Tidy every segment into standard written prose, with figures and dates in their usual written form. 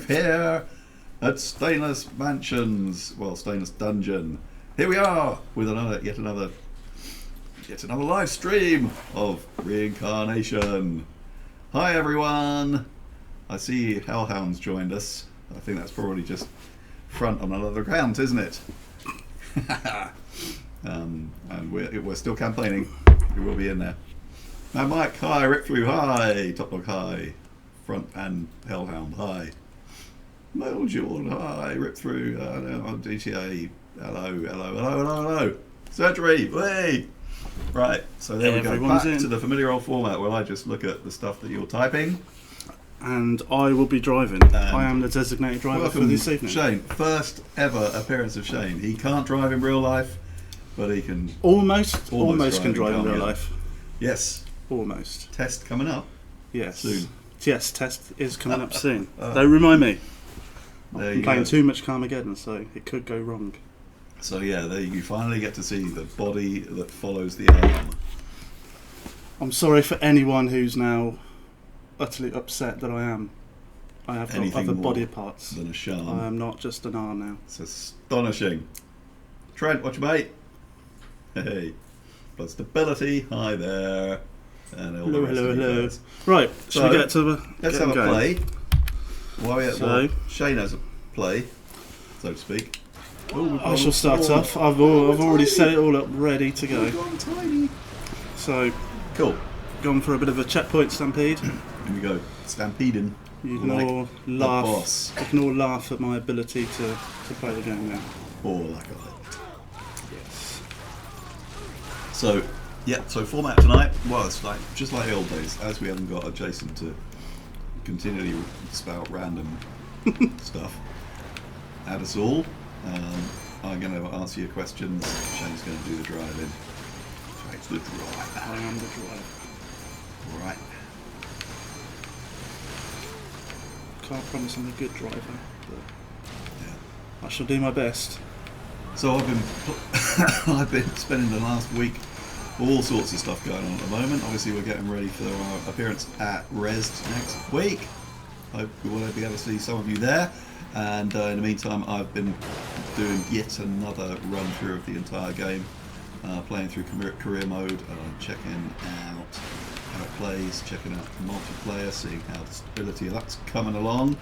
here at Stainless Mansions, well, Stainless Dungeon. Here we are with yet another live stream of Reincarnation. Hi everyone. I see Hounds joined us. I think that's probably just front on another account, isn't it? And we're still campaigning. We will be in there. And Mike, hi. Rick Flew, hi. Top Dog, hi. Front and Hellhound, hi. Metal Jewel, hi. Rip Through, DTA, hello. Surgery, hey. Right, so there we go. Back to the familiar old format where I just look at the stuff that you're typing. And I will be driving. I am the designated driver for this evening. Shane, first ever appearance of Shane. He can't drive in real life, but he can almost can drive in real life. Yes. Almost. Test coming up. Yes. Soon. Yes, test is coming up soon. Don't remind me. I'm playing too much Carmageddon, so it could go wrong. So yeah, there you finally get to see the body that follows the arm. I'm sorry for anyone who's now utterly upset that I have got other body parts than a charm. I am not just an arm now. It's astonishing. Trent, watch your mate. Hey. But stability, hi there. And hello. Right, so should we get to the... Let's have a play. Shane has a play, so to speak. I shall start off. I've already set it all up ready to go. So, cool. Gone for a bit of a checkpoint stampede. Here we go. Stampeding. You can all laugh. You can all laugh at my ability to play the game now. Or like I like. Yes. So, yeah. So format tonight. Well, it's just like the old days, as we haven't got Jason to continually spout random stuff at us all. I'm going to answer your questions. Shane's going to do the driving. Shane's the driver. I am the driver. Right. Can't promise I'm a good driver, but yeah. I shall do my best. So I've been spending the last week all sorts of stuff going on at the moment. Obviously, we're getting ready for our appearance at Rezzed next week. Hope we will be able to see some of you there. And in the meantime, I've been doing yet another run through of the entire game, playing through career mode, checking out how it plays, checking out multiplayer, seeing how the stability of that's coming along,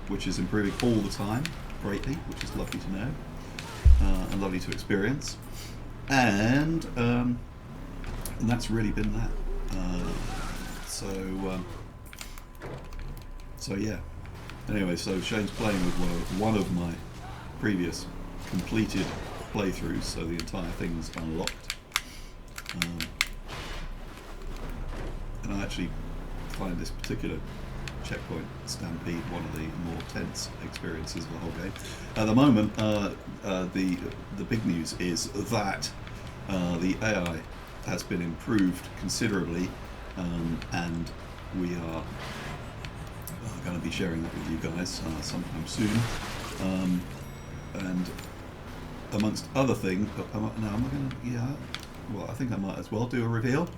which is improving all the time, greatly, which is lovely to know and lovely to experience. And that's really been that. So yeah. Anyway, so Shane's playing with one of my previous completed playthroughs, so the entire thing's unlocked. And I actually find this particular checkpoint stampede one of the more tense experiences of the whole game. At the moment, the big news is that the AI has been improved considerably, and we are going to be sharing that with you guys sometime soon. And amongst other things, I think I might as well do a reveal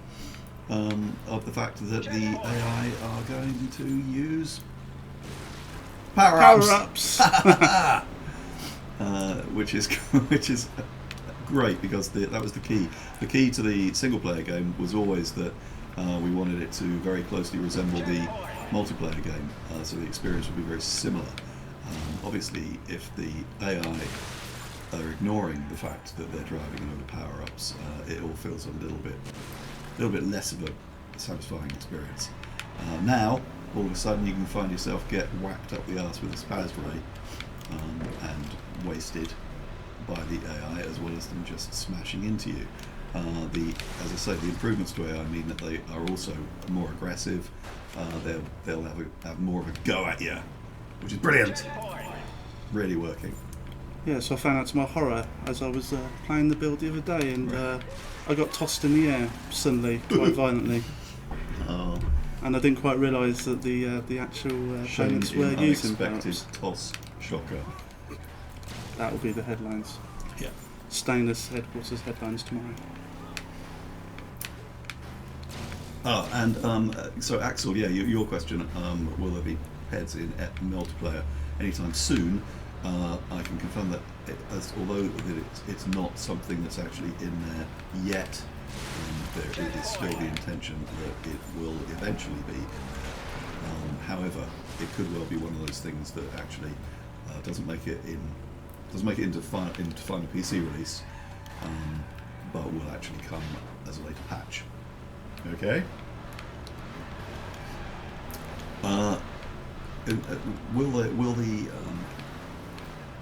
of the fact that the AI are going to use powerups, which is great, because that was the key. The key to the single player game was always that we wanted it to very closely resemble the multiplayer game, so the experience would be very similar. Obviously, if the AI are ignoring the fact that they're driving a load of power-ups, it all feels a little bit less of a satisfying experience. Now, all of a sudden, you can find yourself get whacked up the arse with a spaz ray and wasted by the AI, as well as them just smashing into you. As I say, the improvements to AI mean that they are also more aggressive. They'll have more of a go at you, which is brilliant. Really working. Yeah, so I found out to my horror as I was playing the build the other day, and I got tossed in the air suddenly, quite violently. Oh. And I didn't quite realise that the actual opponents were using unexpected toss shocker. That will be the headlines. Yeah. Stainless headquarters headlines tomorrow. Oh, and so Axel, yeah, your question, will there be heads in multiplayer anytime soon. I can confirm that although it's not something that's actually in there yet, there is still the intention that it will eventually be. However, it could well be one of those things that actually doesn't make it into final PC release, but will actually come as a later patch. Okay. Will the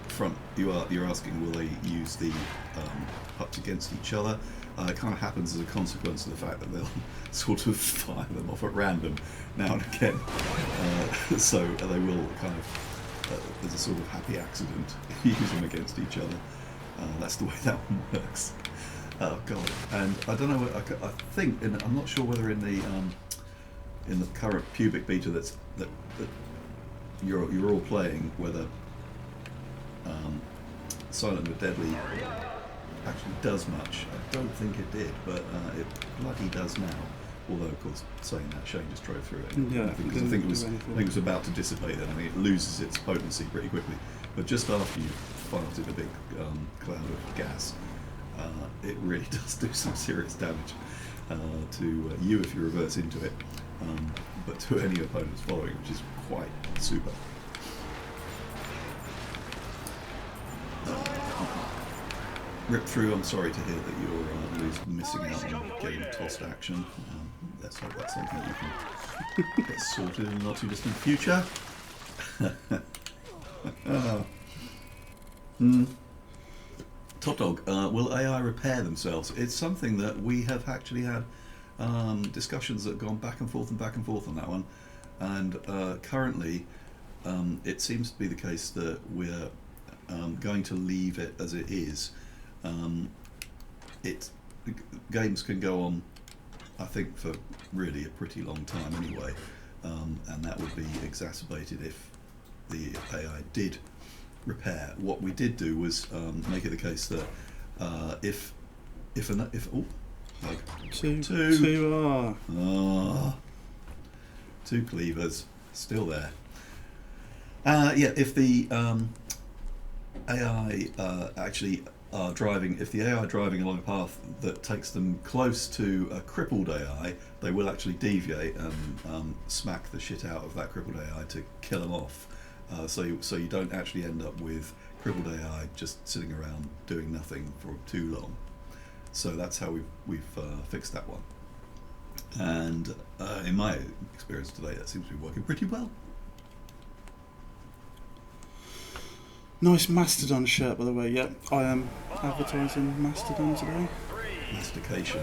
front? You're asking, will they use the pups against each other? It kind of happens as a consequence of the fact that they'll sort of fire them off at random now and again. So they will kind of, there's a sort of happy accident, use them against each other. That's the way that one works. Oh god! And I don't know. I think, I'm not sure whether in the current pubic beta that you're all playing, whether Silent but Deadly actually does much. I don't think it did, but it bloody does now. Although, of course, saying that, Shane just drove through it. Yeah, I think it was about to dissipate then. I mean, it loses its potency pretty quickly. But just after you farted a big cloud of gas, it really does do some serious damage to you if you reverse into it, but to any opponents following, which is quite super. Rip through, I'm sorry to hear that you're missing out on getting tossed action. Let's hope that's something you can get sorted in the not too distant future. Top Dog, will AI repair themselves? It's something that we have actually had discussions that have gone back and forth on that one, and currently it seems to be the case that we're going to leave it as it is. Games can go on, I think, for really a pretty long time anyway, and that would be exacerbated if the AI did repair. What we did do was make it the case that if two cleavers still there. If the AI actually are driving, if the AI are driving along a path that takes them close to a crippled AI, they will actually deviate and smack the shit out of that crippled AI to kill them off. So you don't actually end up with crippled AI just sitting around doing nothing for too long. So that's how we've fixed that one. And in my experience today, that seems to be working pretty well. Nice Mastodon shirt, by the way. Yep, I am advertising Mastodon today. Mastication.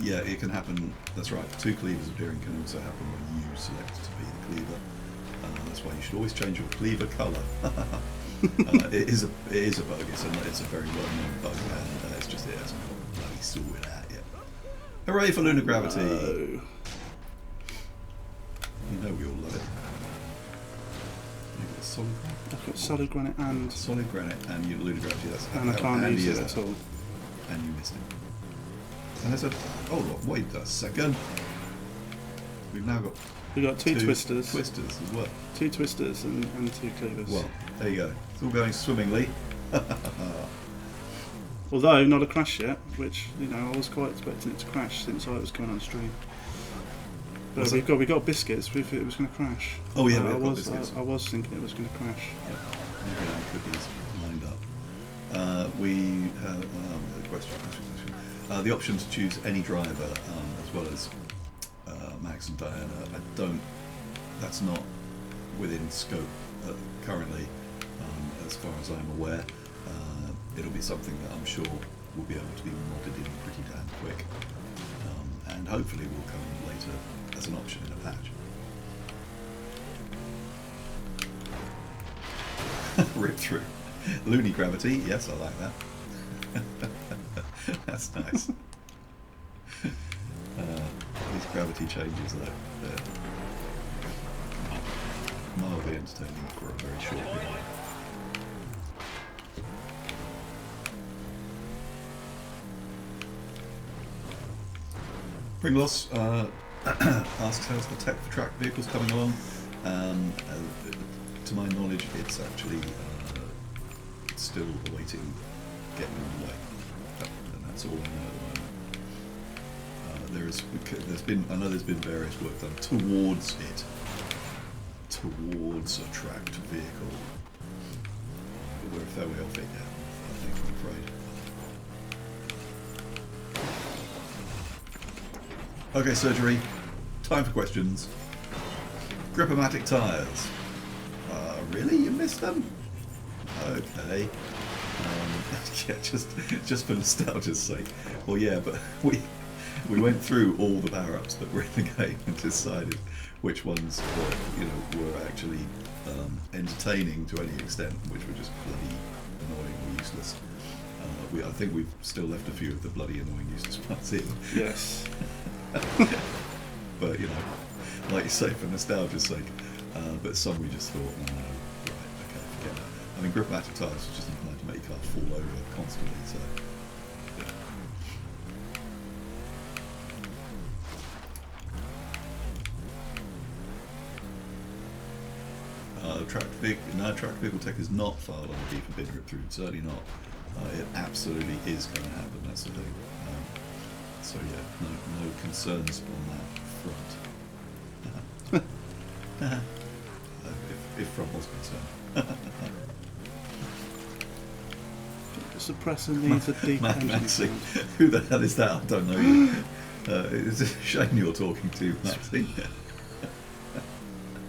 Yeah, it can happen. That's right. Two cleavers appearing can also happen when you select to be the cleaver. That's why you should always change your cleaver colour. It is a bug. It's a very well-known bug, and it's just it hasn't got bloody sorted out yet. Hooray for lunar gravity! No. You know we all love it. You've got solid granite. I've got solid granite and solid granite, and you lunar gravity. That's and I can't use it at all. And you missed it. And I said, oh, wait a second. We've now got. We've got two twisters. Twisters as well. Two twisters and two cleavers. Well, there you go. It's all going swimmingly. Although not a crash yet, which I was quite expecting it to crash since I was coming on stream. But we got biscuits if it was going to crash. Oh yeah, I was thinking it was going to crash. Yeah, cookies lined up. We have a question. The option to choose any driver as well as Max and Diana. That's not within scope currently, as far as I'm aware. It'll be something that I'm sure will be able to be modded in pretty damn quick, and hopefully will come later as an option in a patch. Rip through. Loony gravity, yes, I like that. That's nice. These gravity changes though. mildly entertaining for a very short period. Pringlos asks how's the tech for tracked vehicles coming along. To my knowledge, it's actually still awaiting getting underway, and that's all I know at the moment. I know there's been various work done towards a tracked vehicle. We're a fair way off it now, I think, I'm afraid. Okay, surgery. Time for questions. Grip-O-Matic tyres. Really? You missed them? Okay. Yeah, just for nostalgia's sake. Well, yeah, but we went through all the power-ups that were in the game and decided which ones were actually entertaining to any extent, which were just bloody annoying or useless. I think we've still left a few of the bloody annoying useless parts in. Yes. But like you say, for nostalgia's sake. But some we just thought, no, right, okay, forget that. I mean, grip-o-matic tyres was just inclined to make your car fall over constantly, so yeah. Tracked vehicle tech is not filed on the forbidden grip through. Certainly not. It absolutely is going to happen. That's the thing. So yeah, no concerns on that front. if front was concerned. Suppressor needs a deep Maxi. Who the hell is that? I don't know you. It's a shame you're talking to, Maxi.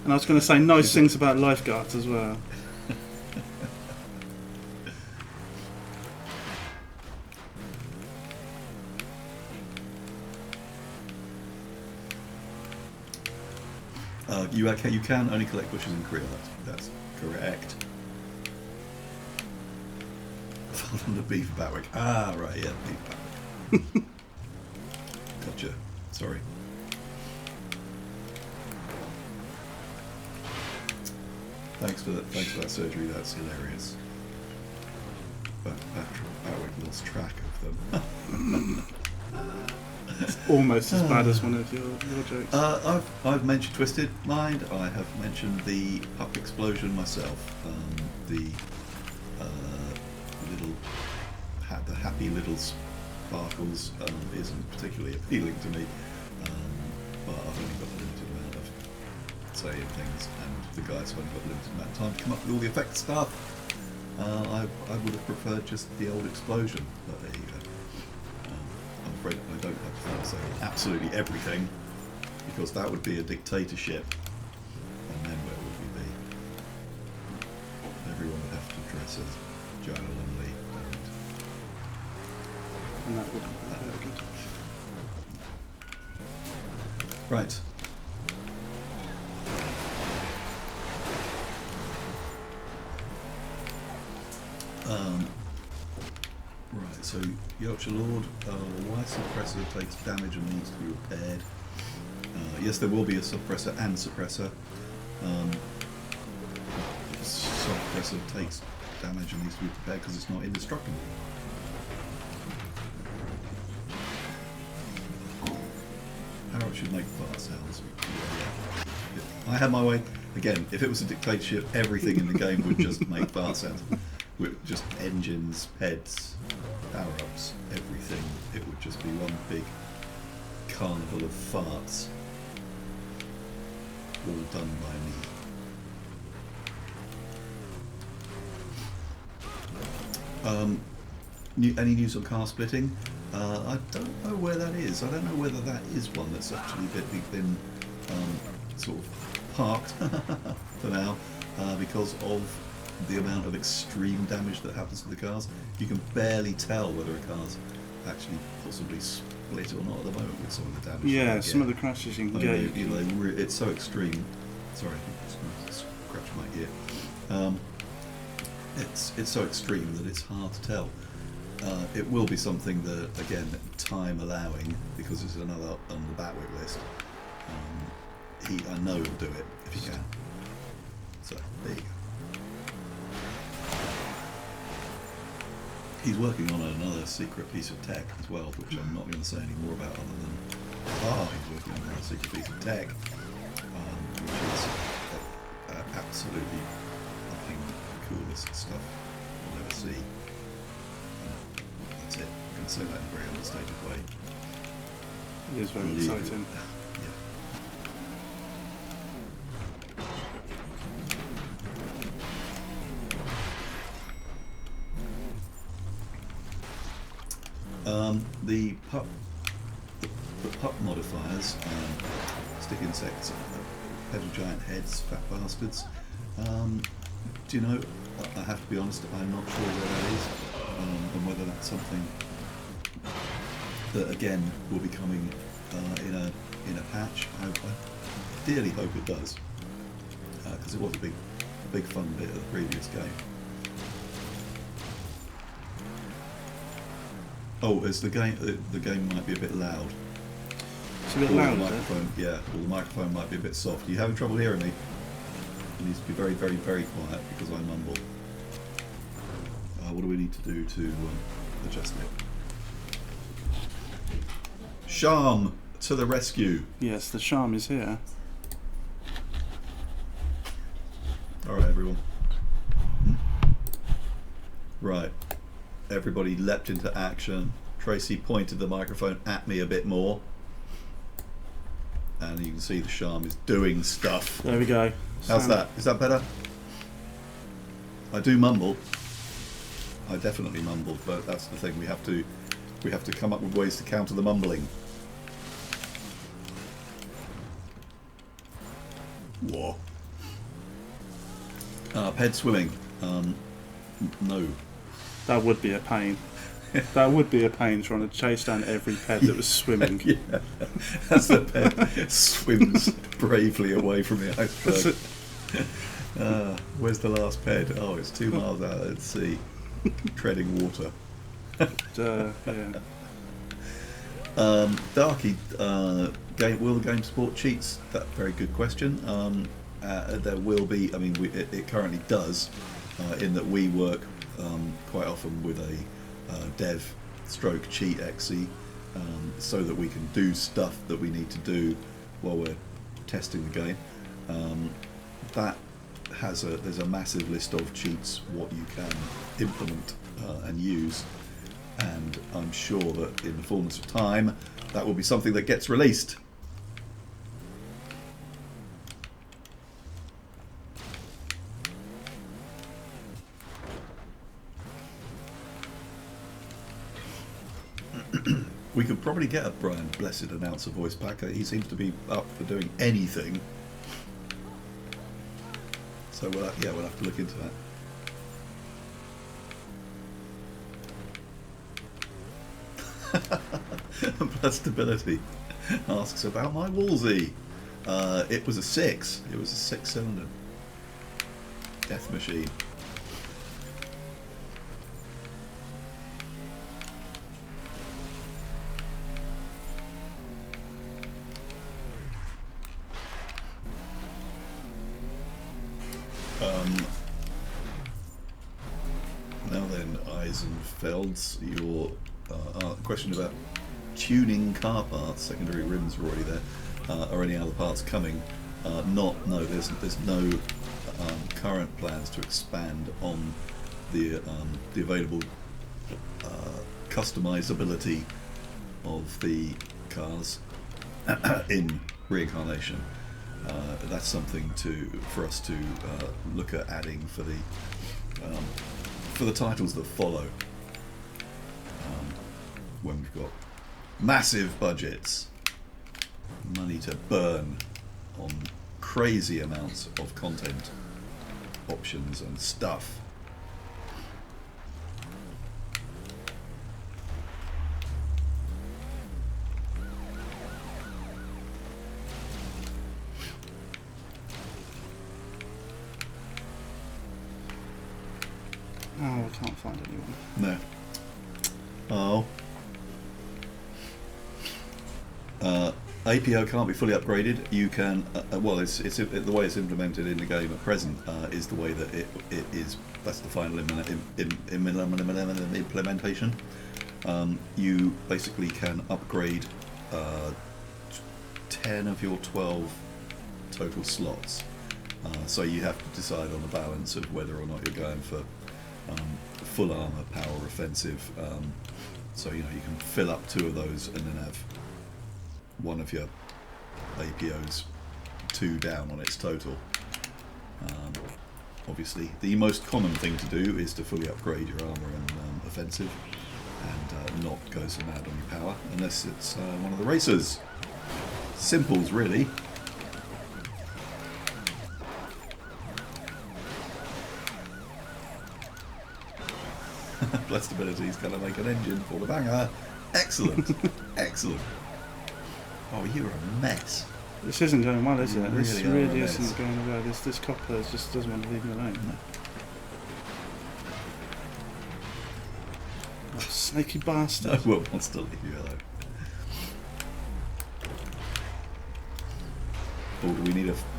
And I was going to say nice things about lifeguards as well. You can only collect bushes in Korea. That's correct. On the beef Batwick. Ah, right, yeah, beef Batwick. Gotcha. Sorry. Thanks for that surgery. That's hilarious. But Batwick lost track of them. It's almost as bad as one of your jokes. I've mentioned Twisted Mind. I have mentioned the puck explosion myself. The happy little sparkles isn't particularly appealing to me. But I've only got a limited amount of say in things, and the guys have only got a limited amount of time to come up with all the effect stuff. I would have preferred just the old explosion, but there you go. I'm afraid I don't have to say absolutely everything, because that would be a dictatorship, and then where would we be? Everyone would have to dress as Joanna Lumley, And that wouldn't be very good. Right. Right, so Yorkshire Lord, why suppressor takes damage and needs to be repaired? Yes, there will be a suppressor and suppressor. Suppressor takes damage and needs to be repaired because it's not indestructible. Powerup should make fart sounds. Yeah. I had my way. Again, if it was a dictatorship, everything in the game would just make fart sounds. With just engines, heads, power-ups, everything. It would just be one big carnival of farts. All done by me. Any news on car splitting? I don't know where that is. I don't know whether that is one that's actually been sort of parked for now because of the amount of extreme damage that happens to the cars. You can barely tell whether a car's actually possibly split or not at the moment with some of the damage. Yeah, some of the crashes you can get. It's so extreme. Sorry, I just scratched my ear. It's so extreme that it's hard to tell. It will be something that, again, time allowing, because it's another on the Batwick list. I know he'll do it if he can. So there you go. He's working on another secret piece of tech as well, which I'm not going to say any more about other than he's working on another secret piece of tech, which is absolutely fucking coolest stuff you'll ever see. That's it. I'm going to say that in a very understated way. It is very exciting. The pup modifiers, stick insects, pedal giant heads, fat bastards. Do you know? I have to be honest. I'm not sure where that is, and whether that's something that again will be coming in a patch. I dearly hope it does, because it was a big fun bit of the previous game. Oh, it's the game. The game might be a bit loud. It's a bit or loud. The microphone, yeah, or the microphone might be a bit soft. Are you having trouble hearing me? It needs to be very, very, very quiet because I mumble. What do we need to do to adjust it? Charm to the rescue. Yes, the charm is here. All right, everyone. Right. Everybody leapt into action. Tracy pointed the microphone at me a bit more. And you can see the charm is doing stuff. There we go. How's that? Is that better? I do mumble. I definitely mumble, but that's the thing. We have to come up with ways to counter the mumbling. Whoa. Ped swimming. No. That would be a pain. That would be a pain trying to chase down every ped that was swimming. Yeah. As the ped swims bravely away from the iceberg. Where's the last ped? Oh, it's 2 miles out at sea, treading water. Yeah. Darky, will the game support cheats? That's a very good question. There will be. I mean, it currently does, in that we work quite often with a dev stroke cheat exe, so that we can do stuff that we need to do while we're testing the game. There's a massive list of cheats, what you can implement and use, and I'm sure that in the fullness of time that will be something that gets released. We could probably get a Brian Blessed announcer voice back. He seems to be up for doing anything. So we'll have to look into that. Plus stability asks about my Wolsey. It was a 6. It was a 6-cylinder death machine. Now then, Eisenfelds, your question about tuning car parts, secondary rims are already there. Are any other parts coming? No, there's no current plans to expand on the available customizability of the cars in Reincarnation. That's something for us to look at adding for the titles that follow, when we've got massive budgets, money to burn on crazy amounts of content options and stuff. Oh, I can't find anyone. No. Oh. APO can't be fully upgraded. You can, well, it's the way it's implemented in the game at present is the way that it is. That's the final implementation. You basically can upgrade 10 of your 12 total slots. So you have to decide on the balance of whether or not you're going for full armor, power, offensive. So you can fill up 2 of those and then have one of your APOs 2 down on its total. Obviously, the most common thing to do is to fully upgrade your armor and offensive, and not go so mad on your power unless it's one of the racers. Simples, really. Blessed ability is going to make an engine for the banger. Excellent. Excellent. Oh, you're a mess. This isn't going well, is it? This Really really isn't going well. This copper just doesn't want to leave me alone. Oh, snaky bastard. No one wants to leave you alone. Oh,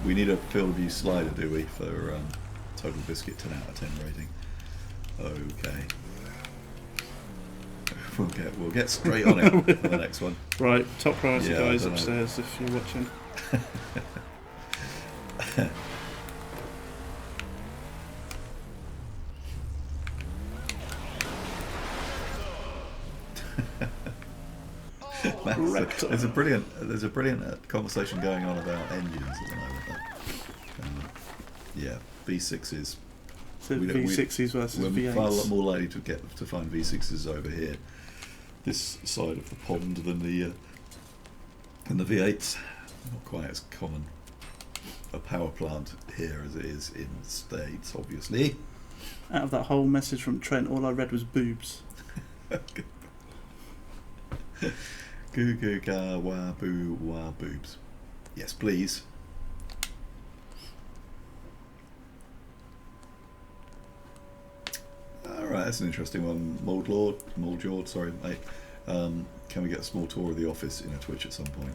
we need a field view slider, do we, for Total Biscuit 10 out of 10 rating? Okay. We'll get straight on it for the next one. Right, top priority guys know. upstairs if you're watching. There's a brilliant conversation going on about engines at the moment. Yeah, V6s. So V6s versus we're V8s. far more likely to find V6s over here, this side of the pond, than the V8s. Not quite as common a power plant here as it is in the States, obviously. Out of that whole message from Trent, all I read was boobs. Goo goo ga wah boo wah boobs. Yes, please. Alright, that's an interesting one. Moldjord, sorry mate. Can we get a small tour of the office in a Twitch at some point?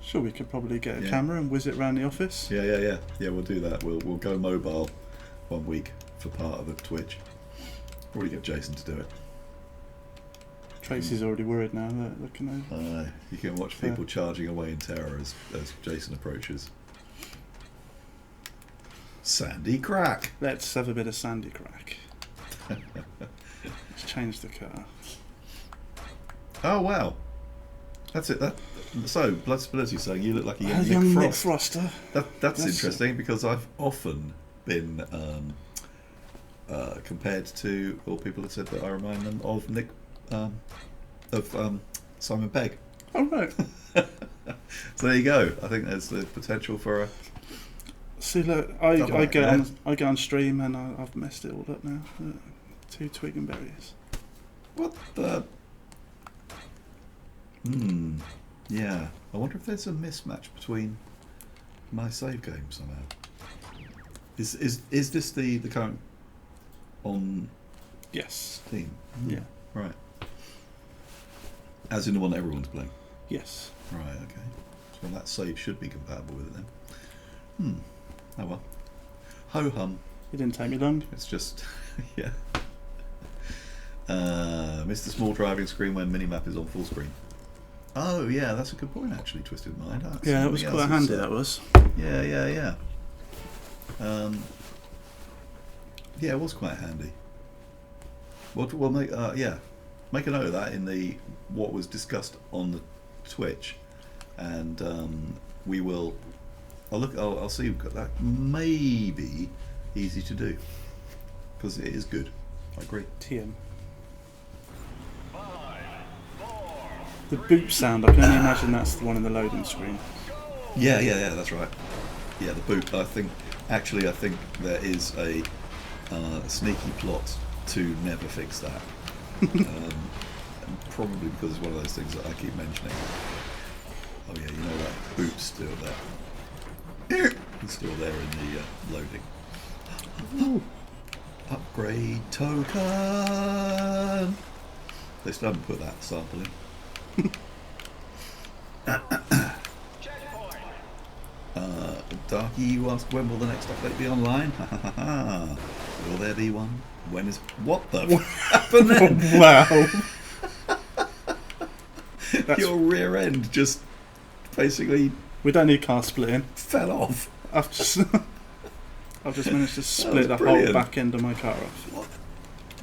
Sure, we could probably get a camera and whiz it around the office. Yeah, we'll do that. We'll go mobile one week for part of the Twitch. Probably get Jason to do it. Tracy's already worried now, looking over. You can watch people charging away in terror as Jason approaches. Sandy crack! Let's have a bit of sandy crack. Let's change the car. Oh wow! That's it. So, Blood Stability saying you look like a young, young Nick Nick Frost. Froster. That's interesting because I've often been compared to, or people have said that I remind them of Nick, Simon Pegg. Oh right. So there you go. I think there's the potential for a. See, look, I go on stream and I've messed it all up now. 2 twig and berries. What the? Yeah. I wonder if there's a mismatch between my save game somehow. Is this the current on? Yes. Steam? Yeah. Right. As in the one that everyone's playing. Yes. Right. Okay. So that save should be compatible with it then. Oh well. Ho hum. It didn't take me long. It's just, yeah. Missed the small driving screen when minimap is on full screen. Oh yeah, that's a good point actually, Twisted Mind. That's Yeah, it was quite handy, that was. Yeah. Yeah, it was quite handy. We'll make, make a note of that in the what was discussed on the Twitch, and we will. I'll see. That may be easy to do because it is good. I agree. TM. The boop sound, I can only imagine that's the one in the loading screen. Yeah, that's right. Yeah, the boot. I think there is a sneaky plot to never fix that. Probably because it's one of those things that I keep mentioning. Oh yeah, you know that boot's still there. It's still there in the loading. Upgrade token. They still haven't put that sample in. Darky, you ask when will the next update be online? Will there be one? When is... What the happened then? Wow. Your rear end just basically We don't need car splitting. fell off. I've just managed to split the brilliant. whole back end of my car off. What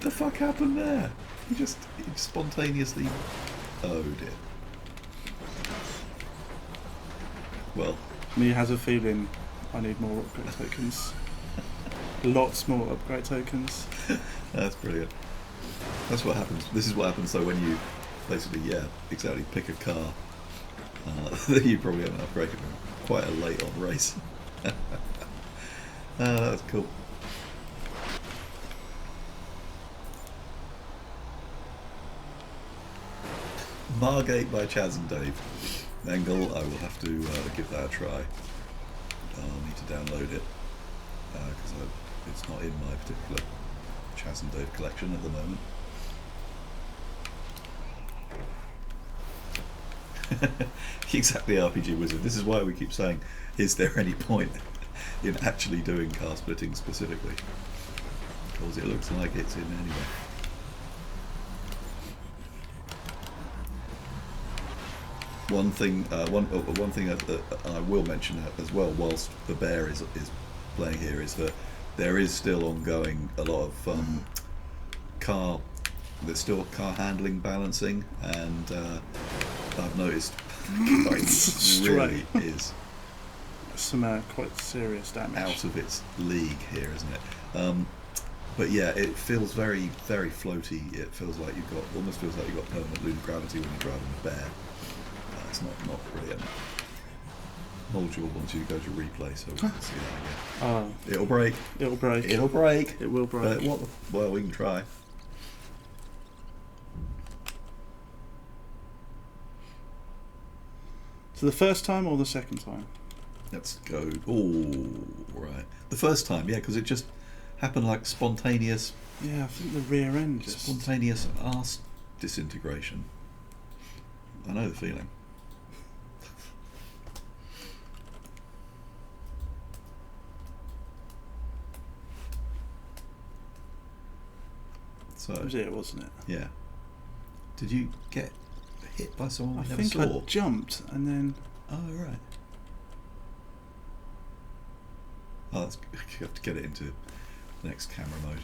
the fuck happened there? He spontaneously... Oh dear. Well, Me has a feeling I need more upgrade tokens. Lots more upgrade tokens. that's brilliant. That's what happens. This is what happens though when you basically, yeah, exactly, pick a car that you probably haven't upgraded in quite a late on race. That's cool. Margate by Chaz and Dave. Angle, I will have to give that a try. I'll need to download it because it's not in my particular Chaz and Dave collection at the moment. Exactly, RPG Wizard. This is why we keep saying, is there any point in actually doing car splitting specifically? Because it looks like it's in anyway. One thing that I will mention as well, whilst the bear is playing here, is that there is still ongoing a lot of there's still car handling balancing, and I've noticed it really is Some quite serious damage. out of its league here, isn't it? But yeah, it feels very, very floaty. It feels like almost feels like you've got permanent lunar gravity when you're driving a bear. It's not brilliant. Module once you go to replay, so we can see that again. Oh, It'll break. it'll break. It'll break. It will break. Well, we can try. So the first time or the second time? Let's go. Oh, right. The first time, yeah, because it just happened like spontaneous Yeah, I think the rear end just... spontaneous arse disintegration. I know the feeling. So, That was it, wasn't it? yeah. Did you get hit by someone I we never think saw? I jumped and then... Oh, right. Oh, you have to get it into the next camera mode.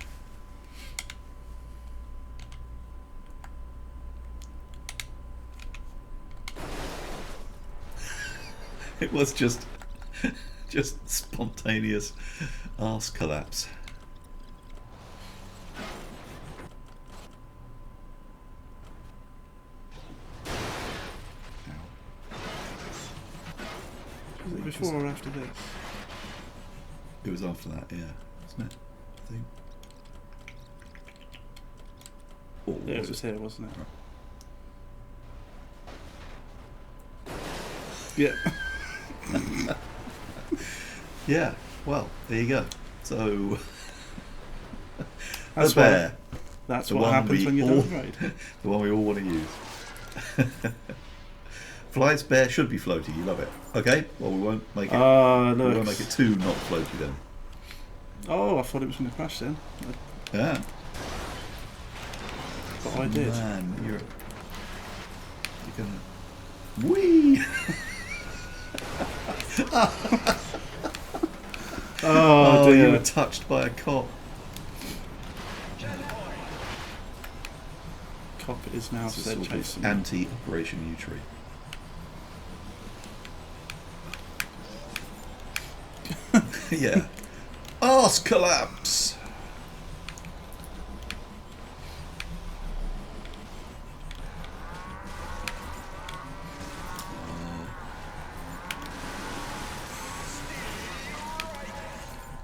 It was just spontaneous arse collapse. Was it before or after this? It was after that, yeah, wasn't it? I think. Or Yeah, it was here, wasn't it? Yeah. Yeah, well, there you go. So, That's the bear. That's The what one happens we when you all- don't upgrade. The one we all want to use. Fly's bear should be floaty, you love it. Okay, well we won't make it we Look. won't make it too not floaty then. Oh, I thought it was going to crash then. Yeah. But I did. Man, you're gonna whee. Oh, You dear. were touched by a cop. Cop is now It's a said sort chasing of me. anti-Operation Utri. Yeah. Arse collapse.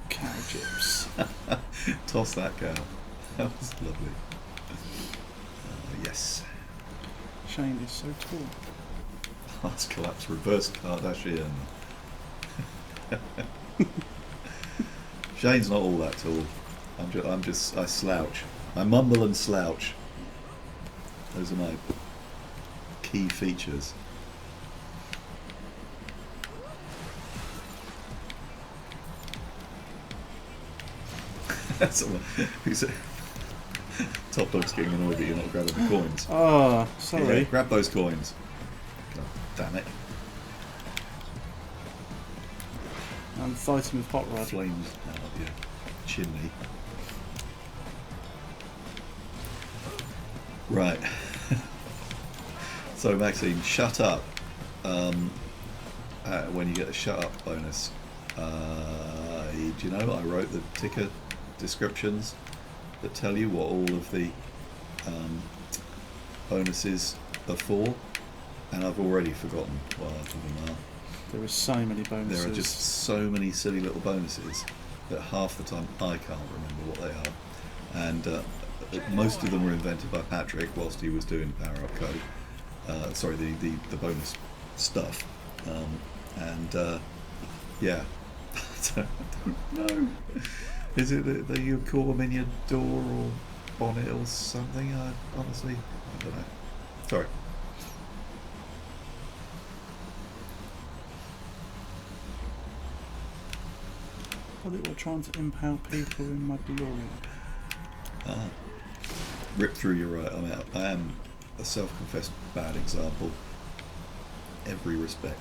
Cow chips. Toss that cow. That was lovely. Yes. Shane is so tall. Arse collapse. Reverse Kardashian. Shane's not all that tall. I slouch. I mumble and slouch. Those are my key features. Someone who said, Top Dog's getting annoyed that you're not grabbing the coins. Oh, sorry. Yeah, grab those coins. God damn it. I'm fighting with Hot Rod. Flames out your chimney. Right. So Maxine, shut up. When you get a shut up bonus, do you know I wrote the ticker descriptions that tell you what all of the bonuses are for, and I've already forgotten what half of them are. There are so many bonuses. There are just so many silly little bonuses that half the time I can't remember what they are, and most of them were invented by Patrick whilst he was doing the Powerup code. Sorry, the bonus stuff, and yeah, I don't know. Is it that you call them in your door or bonnet or something? Honestly, I don't know. Sorry. I thought they were trying to impale people in my DeLorean. Rip through your right. I am a self-confessed bad example. Every respect.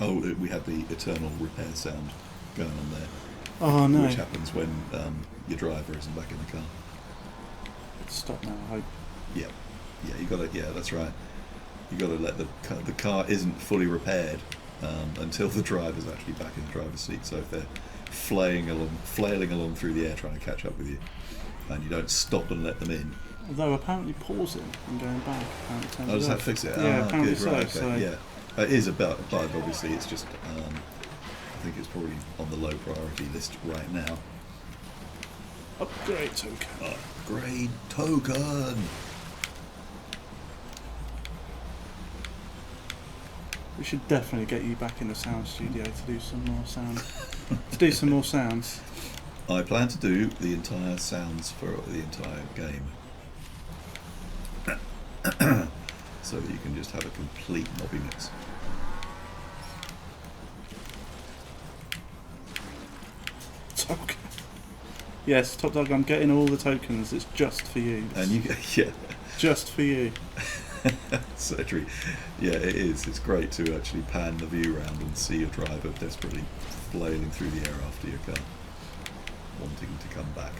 Oh, we have the eternal repair sound going on there. Oh no. Which happens when your driver isn't back in the car. Stop now, I hope. Yeah, you gotta. Yeah, that's right. You gotta let the car isn't fully repaired until the driver's actually back in the driver's seat. So if they're flailing along through the air trying to catch up with you, and you don't stop and let them in. Although apparently pausing and going back. Oh, does that fix it? Yeah, ah, apparently good, right, so. okay, yeah. It is a bug, obviously. It's just, I think it's probably on the low priority list right now. Upgrade token. Upgrade token! We should definitely get you back in the sound studio to do some more sound. To do some more sounds. I plan to do the entire sounds for the entire game. So that you can just have a complete knobby mix. Token. Yes, Top Dog, I'm getting all the tokens. It's just for you. And you get, yeah. Just for you. Surgery. Yeah, it is. It's great to actually pan the view around and see your driver desperately flailing through the air after your car, wanting to come back.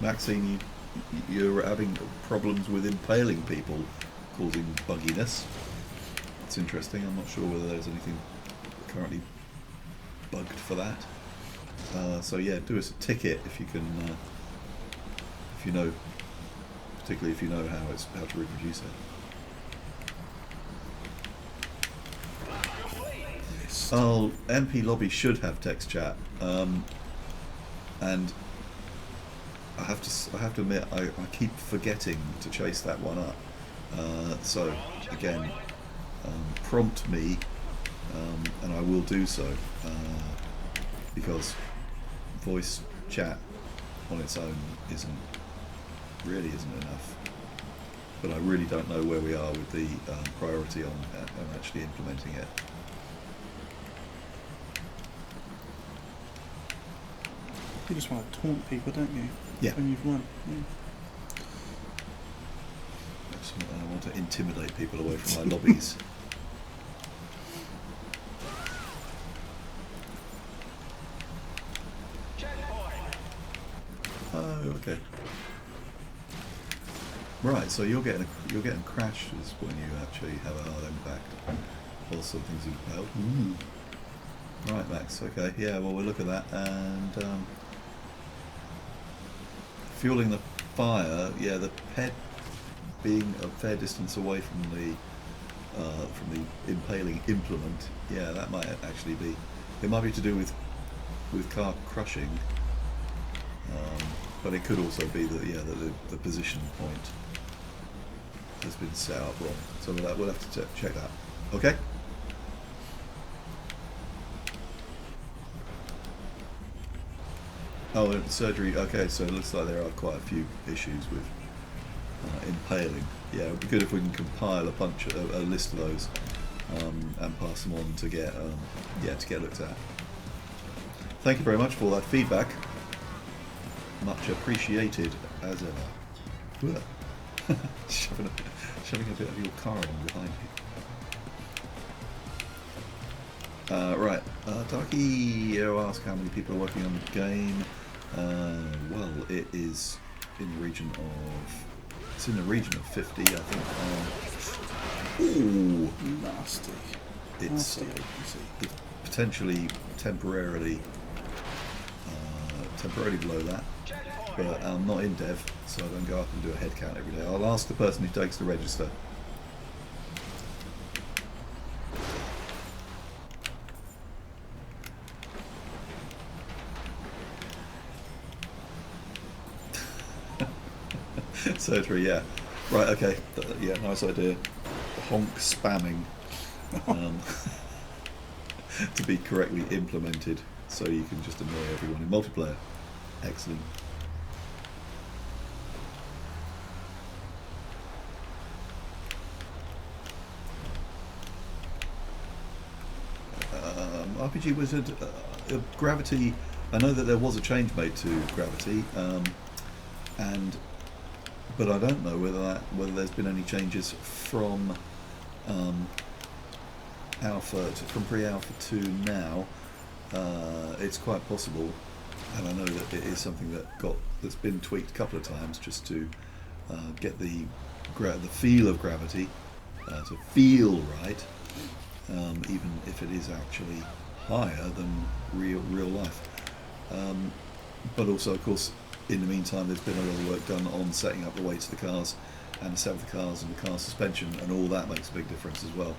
Maxine, you're having problems with impaling people, causing bugginess. It's interesting. I'm not sure whether there's anything currently bugged for that. So yeah, do us a ticket if you can, if you know, particularly if you know how to reproduce it. Oh, MP Lobby should have text chat, and I have to admit I keep forgetting to chase that one up. So again, prompt me, and I will do so, because voice chat on its own really isn't enough. But I really don't know where we are with the priority on actually implementing it. You just want to taunt people, don't you? Yeah. When you've won. Yeah. I want to intimidate people away from my lobbies. Oh, okay. Right, so you're getting crashes when you actually have a hard impact, or something's impaled. Right, Max. Okay, yeah. Well, we'll look at that and fueling the fire. Yeah, the pet being a fair distance away from the impaling implement. Yeah, that might actually be. It might be to do with car crushing. but it could also be that the position point has been set up wrong. So we'll have to check that. Okay. Oh, and surgery. Okay, so it looks like there are quite a few issues with impaling. Yeah, it would be good if we can compile a list of those and pass them on to get looked at. Thank you very much for all that feedback. Much appreciated as ever. shoving a bit of your car on behind you. Right, Darky asks how many people are working on the game. Well, it is in the region of 50, I think. Ooh, Nasty. It's potentially temporarily below that, but I'm not in dev, so I don't go up and do a head count every day. I'll ask the person who takes the register. Surgery, yeah. Right, okay. Yeah, nice idea. Honk spamming to be correctly implemented so you can just annoy everyone in multiplayer. Excellent. RPG Wizard, Gravity. I know that there was a change made to Gravity, but I don't know whether there's been any changes from pre-alpha to now. It's quite possible, and I know that it is something that's been tweaked a couple of times just to get the feel of Gravity to feel right, even if it is actually higher than real life. But also, of course, in the meantime, there's been a lot of work done on setting up the weights of the cars and the set of the cars and the car suspension, and all that makes a big difference as well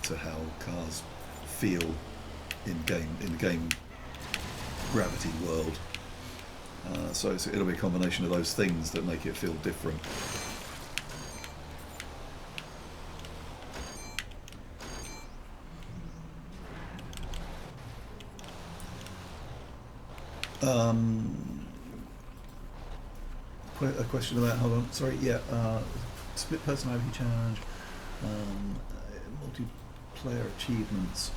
to how cars feel in the game Gravity world. So it'll be a combination of those things that make it feel different. A question about, hold on, sorry, yeah, split personality challenge, multiplayer achievements.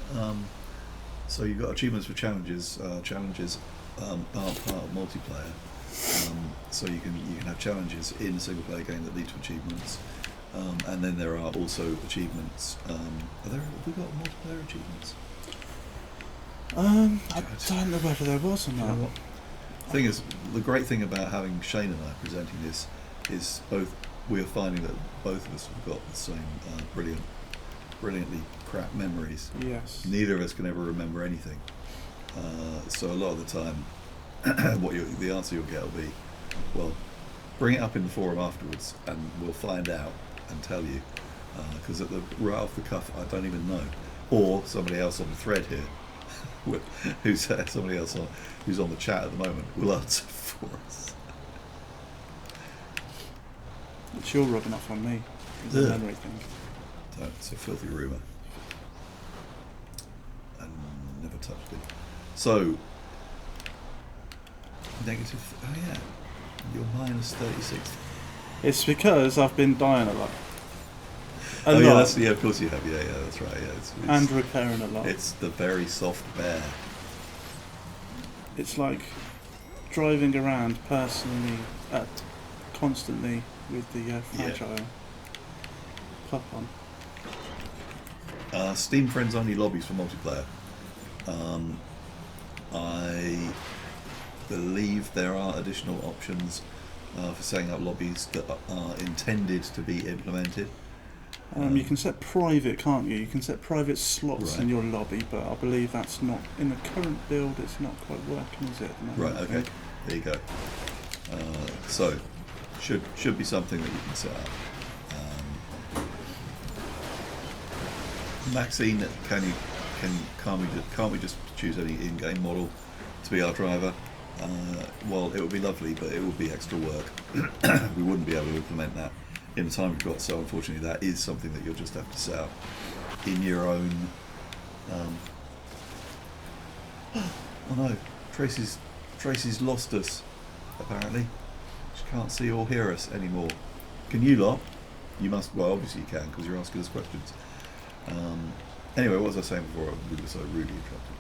So you've got achievements for challenges. Challenges are part of multiplayer. So you can have challenges in a single player game that lead to achievements, and then there are also achievements. Have we got multiplayer achievements? I don't know whether there was or not. You know what? The thing is, the great thing about having Shane and I presenting this is we are finding that both of us have got the same brilliantly crap memories. Yes. Neither of us can ever remember anything. So a lot of the time, the answer you'll get will be, well, bring it up in the forum afterwards, and we'll find out and tell you. Because right off the cuff, I don't even know. Or somebody else on the thread here. Who's on the chat at the moment will answer for us. It's your rubbing off on me. It's a memory thing. It's a filthy rumour. I never touched it. So, negative. Oh yeah, you're minus 36. It's because I've been dying a lot. Yeah, of course you have. Yeah, that's right. Yeah, it's and repairing a lot. It's the very soft bear. It's like driving around constantly with the fragile pup on. Steam friends only lobbies for multiplayer. I believe there are additional options for setting up lobbies that are intended to be implemented. You can set private, can't you? You can set private slots right. in your lobby, but I believe that's not, in the current build, it's not quite working, is it? Right, okay. There you go. So, should be something that you can set up. Maxine, can't we just choose any in-game model to be our driver? well, it would be lovely, but it would be extra work. We wouldn't be able to implement that in the time we've got, so unfortunately that is something that you'll just have to set up in your own... oh no, Tracy's lost us, apparently. She can't see or hear us anymore. Can you lot? You must, well obviously you can, because you're asking us questions. Anyway, what was I saying before we were so rudely interrupted?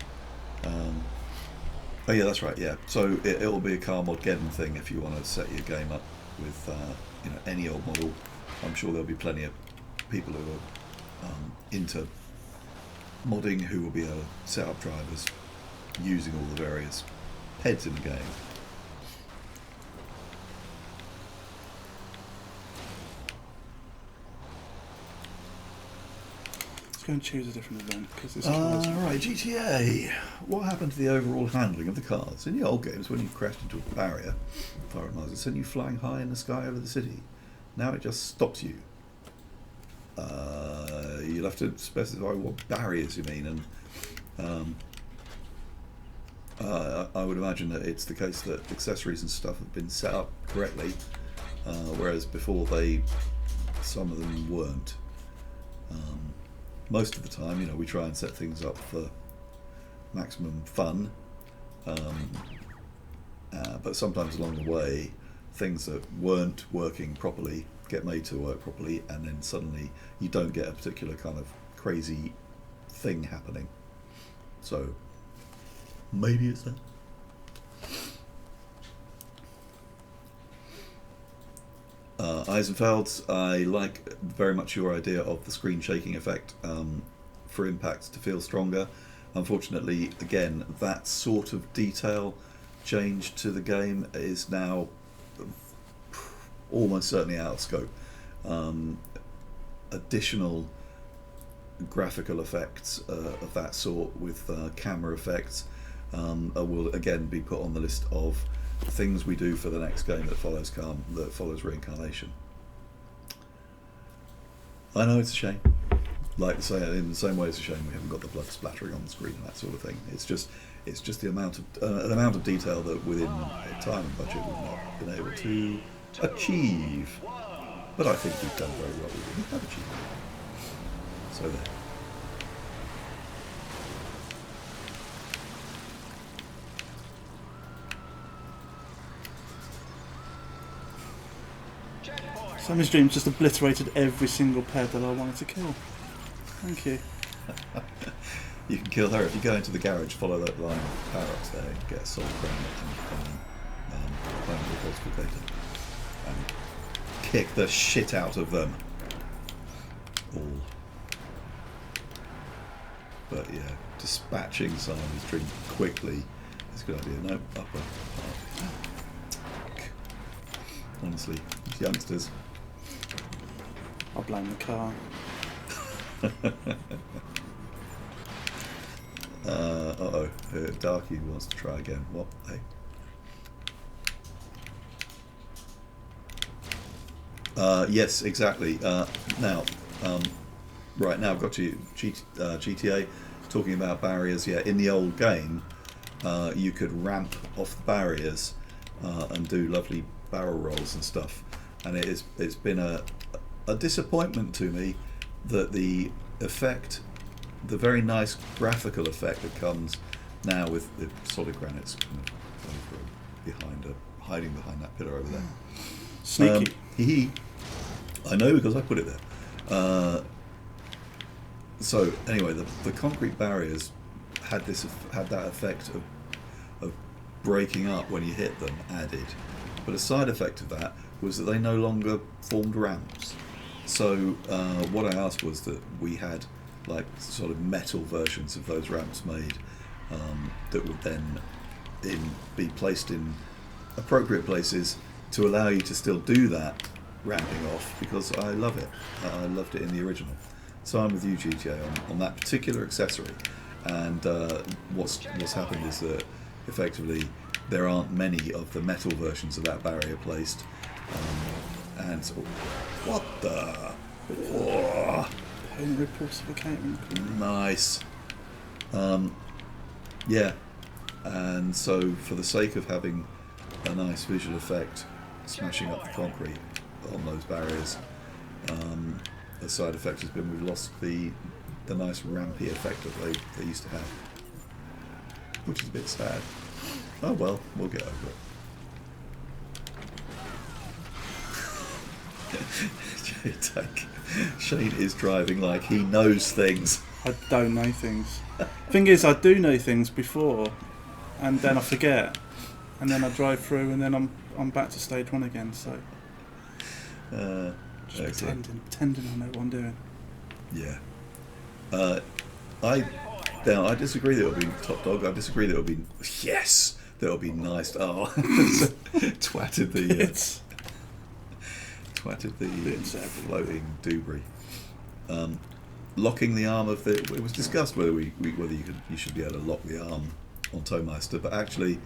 Oh yeah, that's right, yeah. So it'll be a Carmageddon thing if you want to set your game up with you know, any old model. I'm sure there'll be plenty of people who are into modding who will be able to set up drivers using all the various heads in the game. Go and choose a different event because it's right, GTA. What happened to the overall handling of the cars? In the old games, when you crashed into a barrier, fire it sent you flying high in the sky over the city. Now it just stops you. You'll have to specify what barriers you mean, and I would imagine that it's the case that accessories and stuff have been set up correctly, whereas before some of them weren't. Most of the time, you know, we try and set things up for maximum fun, but sometimes along the way, things that weren't working properly get made to work properly, and then suddenly you don't get a particular kind of crazy thing happening. So maybe it's that. Eisenfelds, I like very much your idea of the screen shaking effect for impacts to feel stronger. Unfortunately, again, that sort of detail change to the game is now almost certainly out of scope. Additional graphical effects of that sort with camera effects will again be put on the list of things we do for the next game that follows Reincarnation. I know it's a shame. Like to say, in the same way it's a shame we haven't got the blood splattering on the screen and that sort of thing. It's just the amount of an amount of detail that within a time and budget we've not been able to achieve. But I think we've done very well with it. We have achieved it. So there. Sammy's Dream just obliterated every single pet that I wanted to kill. Thank you. You can kill her if you go into the garage, follow that line of power-ups there, and get a soul granite and find the falsificator. And kick the shit out of them. All. But yeah, dispatching Simon's Dream quickly is a good idea. No, upper. Honestly, these youngsters. I'll blame the car. Uh-oh, Darky wants to try again. What? Hey. Yes, exactly. Now, right now I've got to GTA talking about barriers. Yeah, in the old game, you could ramp off the barriers and do lovely barrel rolls and stuff. And it's been a disappointment to me that the effect, the very nice graphical effect that comes now with the solid granites kind of hiding behind that pillar over there. Sneaky. I know because I put it there. So anyway, the concrete barriers had that effect of breaking up when you hit them added, but a side effect of that was that they no longer formed ramps. So what I asked was that we had like sort of metal versions of those ramps made that would then be placed in appropriate places to allow you to still do that ramping off, because I love it. I loved it in the original. So I'm with you, GTA, on that particular accessory. And what's happened is that effectively there aren't many of the metal versions of that barrier placed. And so, what the? Oh. Repulsificating. Nice. Yeah. and so for the sake of having a nice visual effect, smashing up the concrete on those barriers, the side effect has been we've lost the nice rampy effect that they used to have, which is a bit sad. Oh well, we'll get over it. Shane is driving like he knows things. I don't know things. Thing is, I do know things before, and then I forget, and then I drive through, and then I'm back to stage 1 again. So just pretending I know what I'm doing. Yeah. I disagree that it'll be top dog. I disagree that it'll be yes. That'll be nice. Oh, twatted the floating debris. Locking the arm of the. It was discussed whether you should be able to lock the arm on Towmeister, but actually,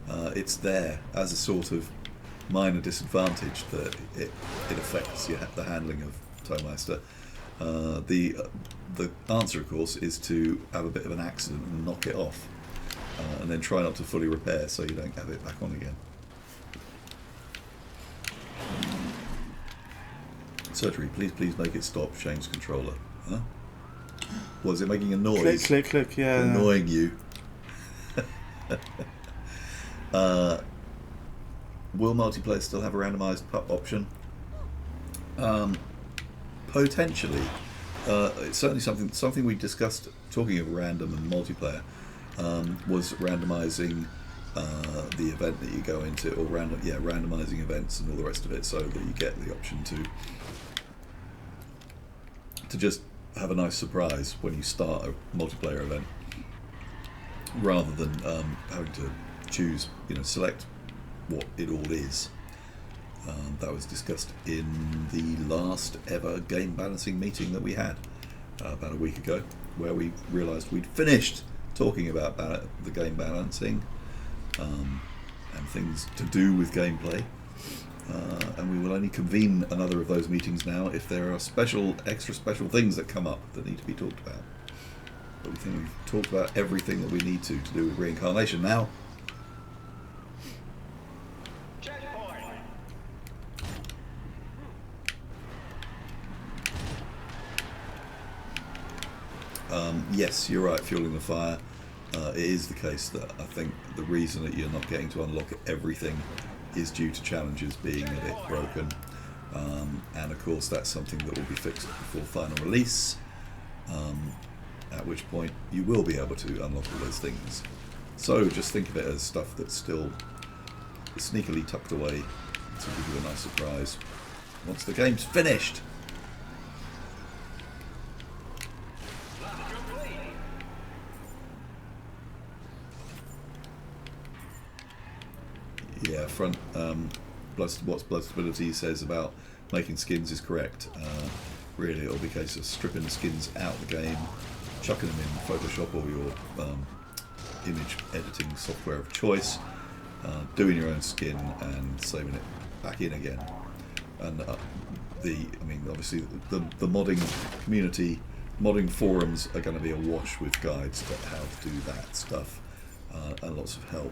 it's there as a sort of minor disadvantage that it affects the handling of Towmeister. The answer, of course, is to have a bit of an accident and knock it off, and then try not to fully repair so you don't have it back on again. Surgery, please make it stop. Shane's controller. Huh? Was it making a noise? Click, yeah. Annoying you. Will multiplayer still have a randomised pup option? Potentially. It's certainly something we discussed talking of random and multiplayer, was randomising the event that you go into, or randomising events and all the rest of it, so that you get the option to just have a nice surprise when you start a multiplayer event, rather than having to choose, select what it all is. That was discussed in the last ever game balancing meeting that we had about a week ago, where we realised we'd finished talking about the game balancing and things to do with gameplay, and we will only convene another of those meetings now if there are extra special things that come up that need to be talked about. But we think we've talked about everything that we need to do with Reincarnation now. Yes, you're right, fueling the fire. It is the case that I think the reason that you're not getting to unlock everything is due to challenges being a bit broken. And of course that's something that will be fixed before final release, at which point you will be able to unlock all those things. So just think of it as stuff that's still sneakily tucked away to give you a nice surprise once the game's finished. Yeah, what Blood Stability says about making skins is correct. Really, it'll be a case of stripping the skins out of the game, chucking them in Photoshop or your image editing software of choice, doing your own skin and saving it back in again. And obviously the modding community, modding forums are going to be awash with guides to how to do that stuff, and lots of help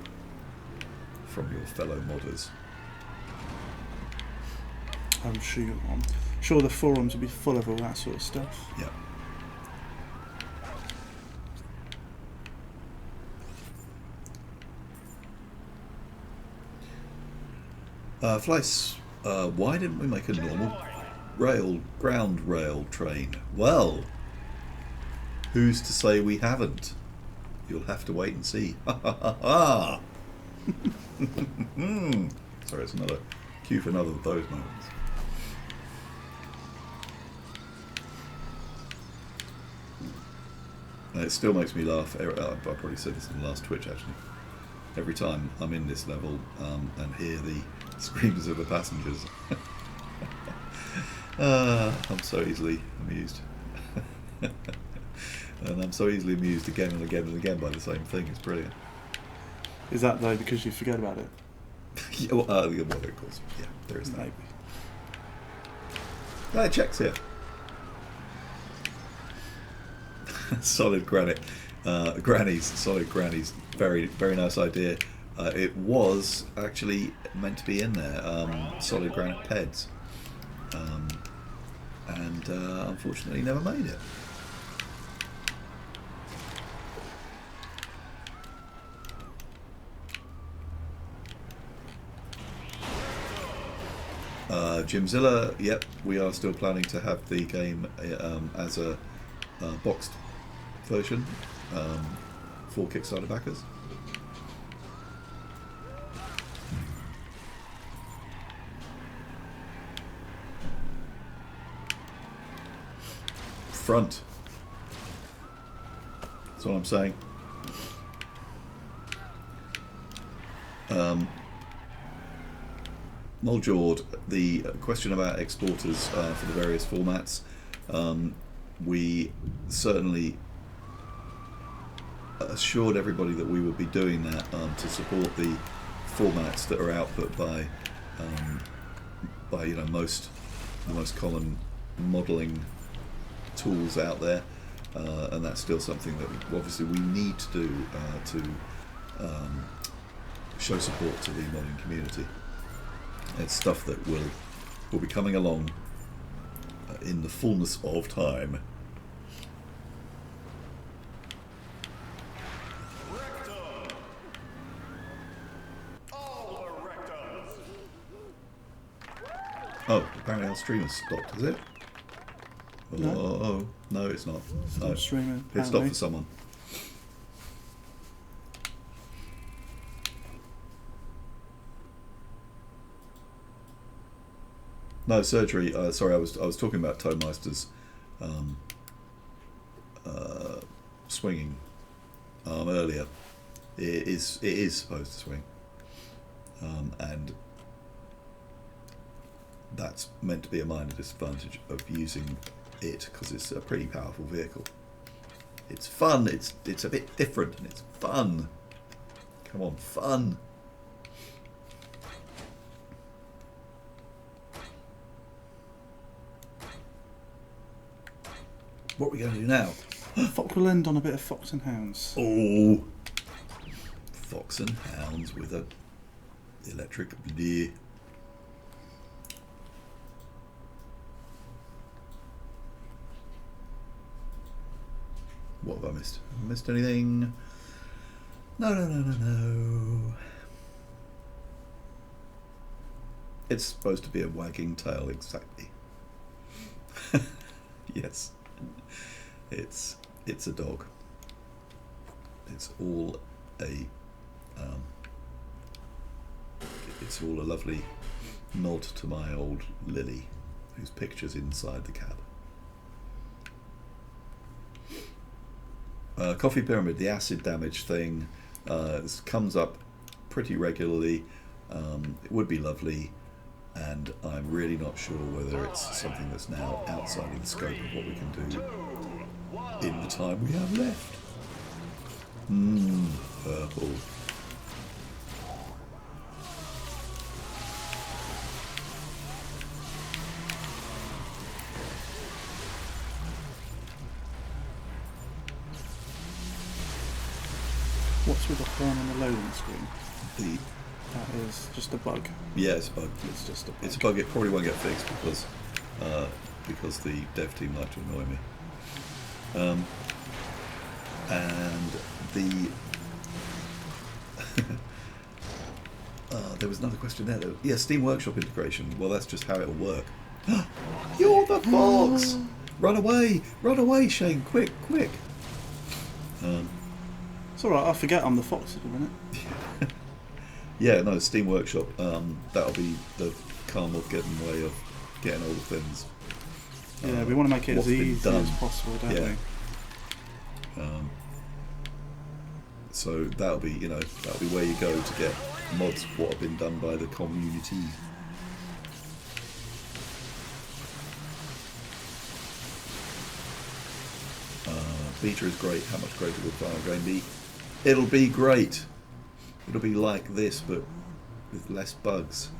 from your fellow modders. I'm sure the forums will be full of all that sort of stuff. Yeah. Fleiss, why didn't we make a normal ground rail train? Well, who's to say we haven't? You'll have to wait and see. Ha ha ha ha! Sorry, it's another cue for another of those moments. And it still makes me laugh. I probably said this in the last Twitch actually. Every time I'm in this level and hear the screams of the passengers, I'm so easily amused. And I'm so easily amused again and again and again by the same thing. It's brilliant. Is that though because you forget about it? Yeah, well, of course. Yeah, there is that. Maybe. No, it checks here. Solid granite. Solid granny's very, very nice idea. It was actually meant to be in there, solid granite PEDs, and unfortunately never made it. Jimzilla, yep, we are still planning to have the game as a boxed version for Kickstarter backers. Front. That's what I'm saying. Moljord, the question about exporters for the various formats, we certainly assured everybody that we would be doing that to support the formats that are output by the most common modelling tools out there, and that's still something that obviously we need to do to show support to the modding community. It's stuff that will be coming along in the fullness of time. Oh, apparently our stream has stopped, is it? Oh, no, it's not. No. Streaming. It stopped for someone. No, surgery. Sorry, I was talking about Toemeister's swinging arm earlier. It is supposed to swing, and that's meant to be a minor disadvantage of using it because it's a pretty powerful vehicle. It's fun. It's a bit different and it's fun. Come on, fun. What are we going to do now? Fox will end on a bit of Fox and Hounds. Oh, Fox and Hounds with a electric bleh. What have I missed? Have I missed anything? No. It's supposed to be a wagging tail, exactly. Yes. It's a dog. It's all a lovely nod to my old Lily, whose picture's inside the cab. Coffee Pyramid, the acid damage thing, comes up pretty regularly. It would be lovely, and I'm really not sure whether it's something that's now outside of the scope of what we can do in the time we have left. Purple. What's with the horn on the loading screen? That is just a bug. Yeah, it's a bug. It's just a bug. It's a bug. It probably won't get fixed because the dev team like to annoy me. And the there was another question there. Yeah, Steam Workshop integration. Well, that's just how it'll work. You're the fox! Run away, Shane! Quick! It's alright, I forget I'm the fox at the minute. Yeah, no, Steam Workshop. That'll be the Carmageddon way of getting all the things. Yeah, we want to make it as easy as possible, don't we? So that'll be where you go to get mods what have been done by the community. Beta is great. How much greater will final game be? It'll be great. It'll be like this, but with less bugs.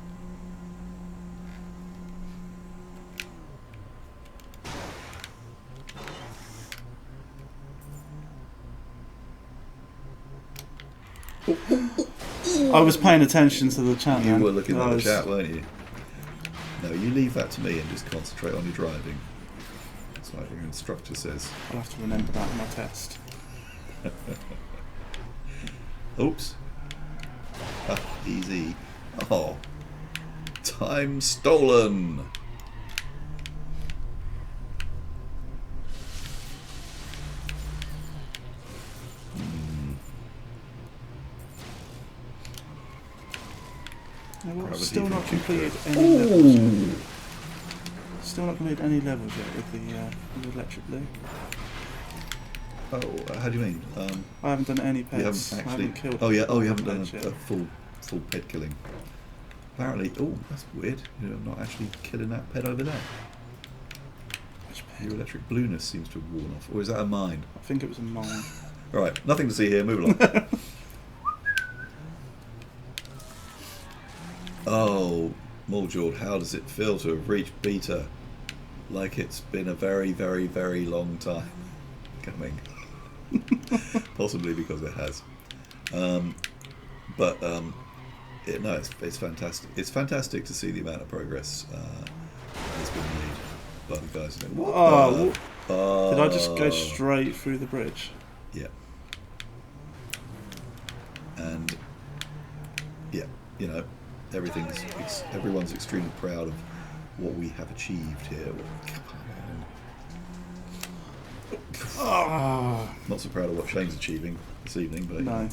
I was paying attention to the chat. You man. were looking at I the was- chat, weren't you? No, you leave that to me and just concentrate on your driving. That's like your instructor says. I'll have to remember that in my test. Oops. Ah, easy. Oh. Time stolen. No, well, Gravity still not from completed Jupiter. any levels. Ooh. Still not completed any levels yet with the electric blue. Oh, how do you mean? I haven't done any You pets. haven't I actually. haven't killed. Oh yeah. Oh, you all haven't the done pets a yet. full pet killing. Apparently. Oh, that's weird. You're not actually killing that pet over there. Which pet? Your electric blueness seems to have worn off. Or is that a mine? I think it was a mine. Right. Nothing to see here. Move along. Oh, Muljord, how does it feel to have reached beta? Like it's been a very, very, very long time coming. Possibly because it has. No, it's fantastic. It's fantastic to see the amount of progress that's been made by the guys. Did I just go straight through the bridge? Yeah. And yeah, you know, everyone's extremely proud of what we have achieved here. Not so proud of what Shane's achieving this evening, but No.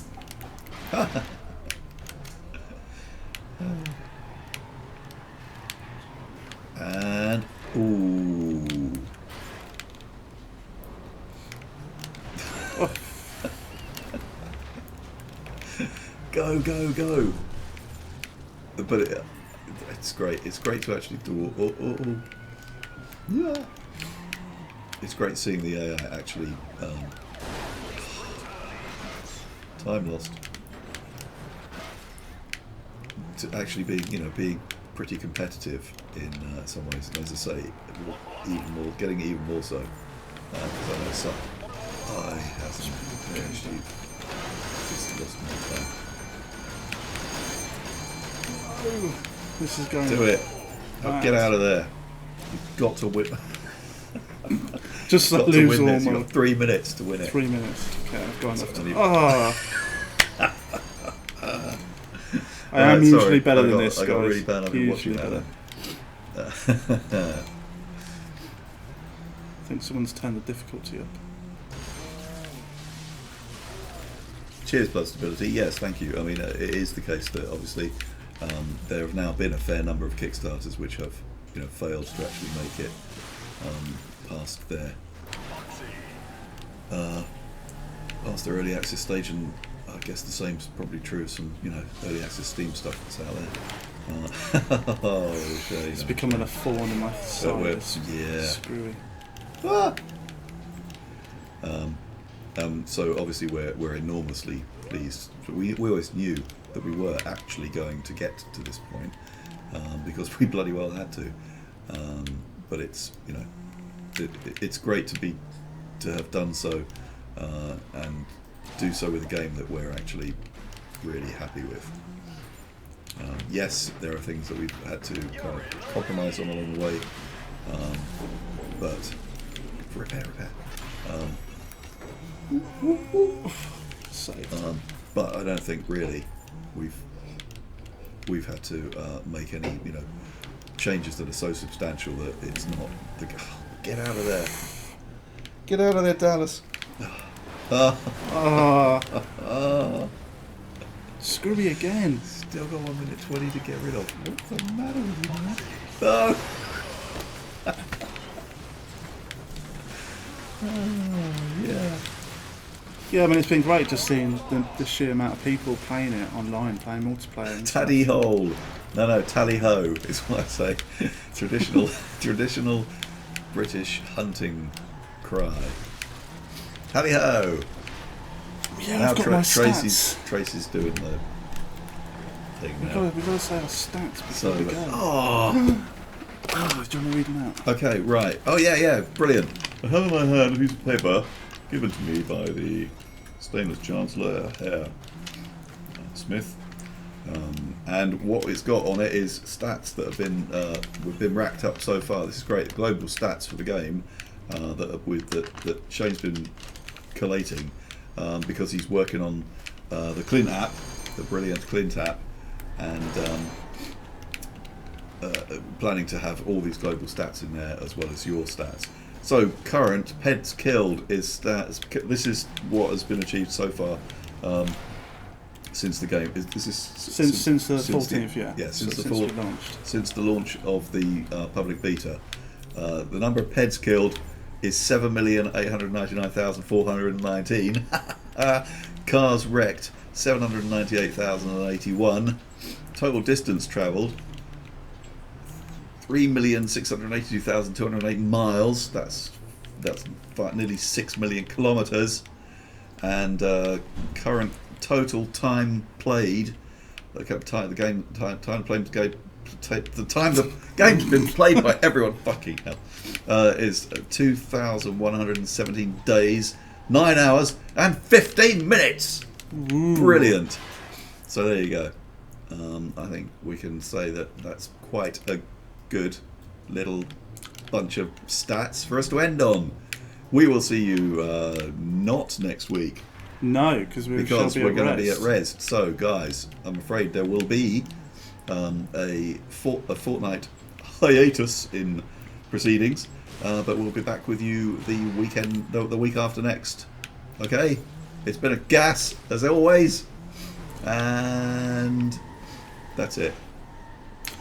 And ooh. Go, go, go. But it's great. It's great to actually do. Yeah. It's great seeing the AI actually. Time lost. To actually being pretty competitive in some ways, and as I say, getting even more so. Because I know some I hasn't actually just lost more time. This is going. Do it. Oh, get out of there. You've got to win. Just Got to lose win all this. You've my got 3 minutes to win it. 3 minutes. Okay, I've gone That's up. only- I am Right, usually sorry. better than I this, got guys. really bad. I've been watching Usually that. better. I think someone's turned the difficulty up. Cheers, Blood Stability. Yes, thank you. I mean, it is the case that obviously there have now been a fair number of Kickstarters which have, failed to actually make it past their early access stage, and I guess the same's probably true of some, early access Steam stuff that's out there. Oh, Shane, It's becoming a thorn in my side. we're- It's yeah. screwy. Ah! So obviously we're enormously pleased. We always knew that we were actually going to get to this point because we bloody well had to. But it's it's great to have done so and do so with a game that we're actually really happy with. Yes, there are things that we've had to kind of compromise on along the way, but repair. Saved. But I don't think really we've had to make any changes that are so substantial that it's not the get out of there, Dallas. Screwy again. Still got 1 minute 20 to get rid of. What's the matter with you, man? Oh. Yeah. Yeah, I mean, it's been great just seeing the sheer amount of people playing it online, playing multiplayer. And stuff. Tally ho. No, tally ho is what I say. Traditional British hunting cry. Tally ho. Yeah, Now I've got my stats. Tracy's doing the thing now. We've got to say our stats before So, we go. oh. Do you want to read them out? Okay, right. Oh yeah, brilliant. I have in my hand a piece of paper given to me by the Stainless Chancellor here. Smith. And what it's got on it is stats that have been racked up so far. This is great. Global stats for the game that Shane's been collating because he's working on the Clint app, the brilliant Clint app, and planning to have all these global stats in there as well as your stats. So current pets killed is stats. This is what has been achieved so far. Since the game, since the 14th, since the launch of the public beta, the number of peds killed is 7,899,419. Cars wrecked 798,081. Total distance travelled 3,682,208 miles. That's nearly 6 million kilometres. And current total time played, the time the game's been played by everyone, fucking hell, is 2,117 days, 9 hours and 15 minutes. Ooh. Brilliant. So there you go. I think we can say that that's quite a good little bunch of stats for us to end on. We will see you not next week. No, because we're going to be at Res. So, guys, I'm afraid there will be a fortnight hiatus in proceedings, but we'll be back with you the week after next. Okay, it's been a gas as always, and that's it.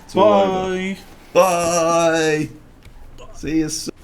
It's all over. Bye. Bye. See you soon.